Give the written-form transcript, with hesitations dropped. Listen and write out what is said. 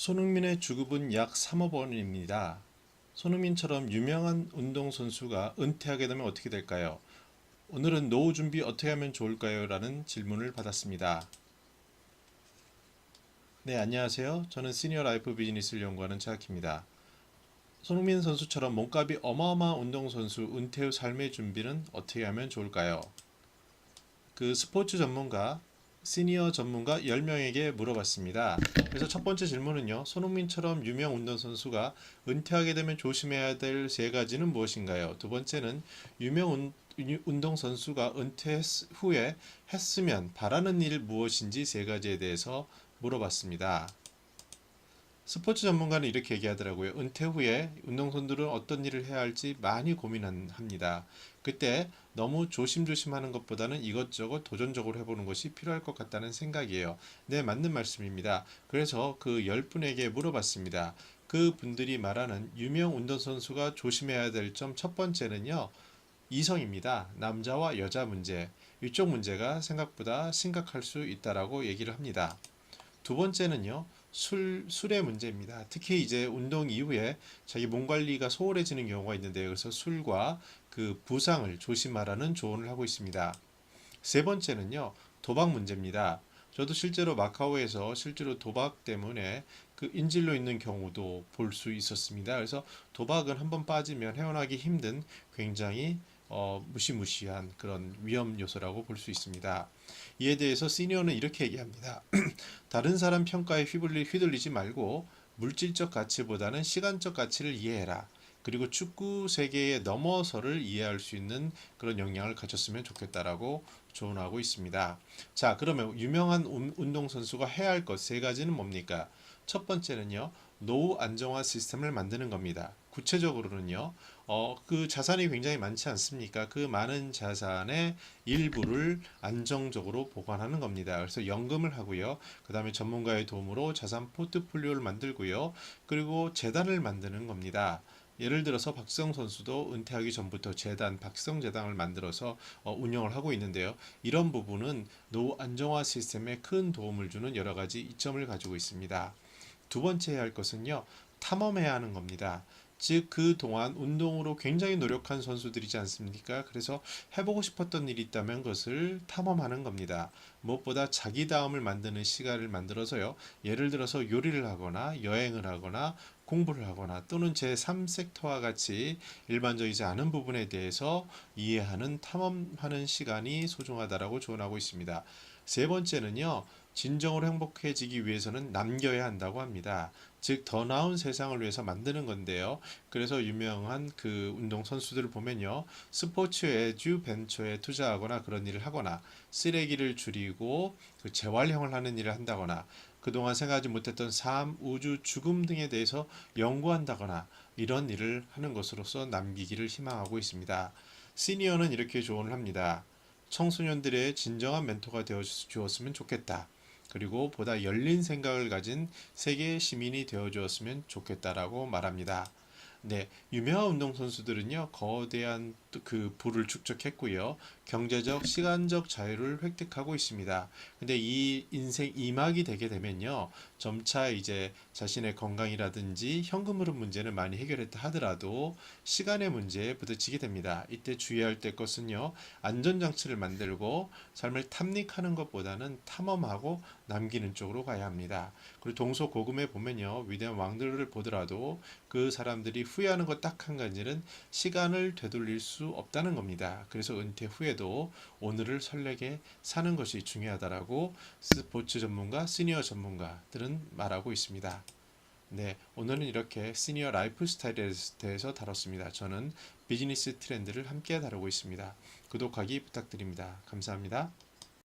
손흥민의 주급은 약 3억 원입니다. 손흥민처럼 유명한 운동선수가 은퇴하게 되면 어떻게 될까요? 오늘은 노후 준비 어떻게 하면 좋을까요? 라는 질문을 받았습니다. 네, 안녕하세요. 저는 시니어 라이프 비즈니스를 연구하는 차학입니다. 손흥민 선수처럼 몸값이 어마어마한 운동선수 은퇴 후 삶의 준비는 어떻게 하면 좋을까요? 그 스포츠 전문가, 시니어 전문가 10명에게 물어봤습니다. 그래서 첫 번째 질문은요. 손흥민처럼 유명 운동선수가 은퇴하게 되면 조심해야 될 세 가지는 무엇인가요? 두 번째는 유명 운동선수가 은퇴 후에 했으면 바라는 일 무엇인지 세 가지에 대해서 물어봤습니다. 스포츠 전문가는 이렇게 얘기하더라고요. 은퇴 후에 운동선수들은 어떤 일을 해야 할지 많이 고민합니다. 그때 너무 조심조심하는 것보다는 이것저것 도전적으로 해보는 것이 필요할 것 같다는 생각이에요. 네, 맞는 말씀입니다. 그래서 그 10분에게 물어봤습니다. 그 분들이 말하는 유명 운동선수가 조심해야 될 점 첫 번째는요. 이성입니다. 남자와 여자 문제. 이쪽 문제가 생각보다 심각할 수 있다라고 얘기를 합니다. 두 번째는요, 술의 문제입니다. 특히 이제 운동 이후에 자기 몸 관리가 소홀해지는 경우가 있는데요. 그래서 술과 그 부상을 조심하라는 조언을 하고 있습니다. 세 번째는요, 도박 문제입니다. 저도 실제로 마카오에서 실제로 도박 때문에 그 인질로 있는 경우도 볼 수 있었습니다. 그래서 도박은 한번 빠지면 헤어나기 힘든 굉장히 무시무시한 그런 위험 요소라고 볼 수 있습니다. 이에 대해서 시니어는 이렇게 얘기합니다. 다른 사람 평가에 휘둘리지 말고 물질적 가치보다는 시간적 가치를 이해해라. 그리고 축구 세계의 넘어서를 이해할 수 있는 그런 역량을 가졌으면 좋겠다라고 조언하고 있습니다. 자, 그러면 유명한 운동선수가 해야 할 것 세 가지는 뭡니까? 첫 번째는요, 노후 안정화 시스템을 만드는 겁니다. 구체적으로는요, 그 자산이 굉장히 많지 않습니까? 그 많은 자산의 일부를 안정적으로 보관하는 겁니다. 그래서 연금을 하고요. 그 다음에 전문가의 도움으로 자산 포트폴리오를 만들고요. 그리고 재단을 만드는 겁니다. 예를 들어서 박지성 선수도 은퇴하기 전부터 재단, 박지성 재단을 만들어서 운영을 하고 있는데요. 이런 부분은 노후 안정화 시스템에 큰 도움을 주는 여러 가지 이점을 가지고 있습니다. 두 번째 해야 할 것은요, 탐험해야 하는 겁니다. 즉, 그동안 운동으로 굉장히 노력한 선수들이지 않습니까? 그래서 해보고 싶었던 일이 있다면 그것을 탐험하는 겁니다. 무엇보다 자기 다음을 만드는 시간을 만들어서요, 예를 들어서 요리를 하거나 여행을 하거나 공부를 하거나 또는 제3섹터와 같이 일반적이지 않은 부분에 대해서 이해하는 탐험하는 시간이 소중하다라고 조언하고 있습니다. 세 번째는요, 진정으로 행복해지기 위해서는 남겨야 한다고 합니다. 즉, 더 나은 세상을 위해서 만드는 건데요. 그래서 유명한 그 운동 선수들을 보면요, 스포츠 에듀 벤처에 투자하거나 그런 일을 하거나 쓰레기를 줄이고 그 재활용을 하는 일을 한다거나 그동안 생각하지 못했던 삶, 우주, 죽음 등에 대해서 연구한다거나 이런 일을 하는 것으로서 남기기를 희망하고 있습니다. 시니어는 이렇게 조언을 합니다. 청소년들의 진정한 멘토가 되어 주었으면 좋겠다. 그리고 보다 열린 생각을 가진 세계의 시민이 되어 주었으면 좋겠다라고 말합니다. 네, 유명한 운동선수들은요, 거대한 그 부를 축적했고요, 경제적, 시간적 자유를 획득하고 있습니다. 근데 이 인생 이막이 되게 되면요, 점차 이제 자신의 건강이라든지 현금 흐름 문제는 많이 해결했다 하더라도 시간의 문제에 부딪히게 됩니다. 이때 주의할 때 것은요, 안전장치를 만들고 삶을 탐닉하는 것보다는 탐험하고 남기는 쪽으로 가야 합니다. 그리고 동서고금에 보면요, 위대한 왕들을 보더라도 그 사람들이 후회하는 것 딱 한 가지는 시간을 되돌릴 수 없다는 겁니다. 그래서 은퇴 후에도 오늘을 설레게 사는 것이 중요하다라고 스포츠 전문가, 시니어 전문가들은 말하고 있습니다. 네, 오늘은 이렇게 시니어 라이프 스타일에 대해서 다뤘습니다. 저는 비즈니스 트렌드를 함께 다루고 있습니다. 구독하기 부탁드립니다. 감사합니다.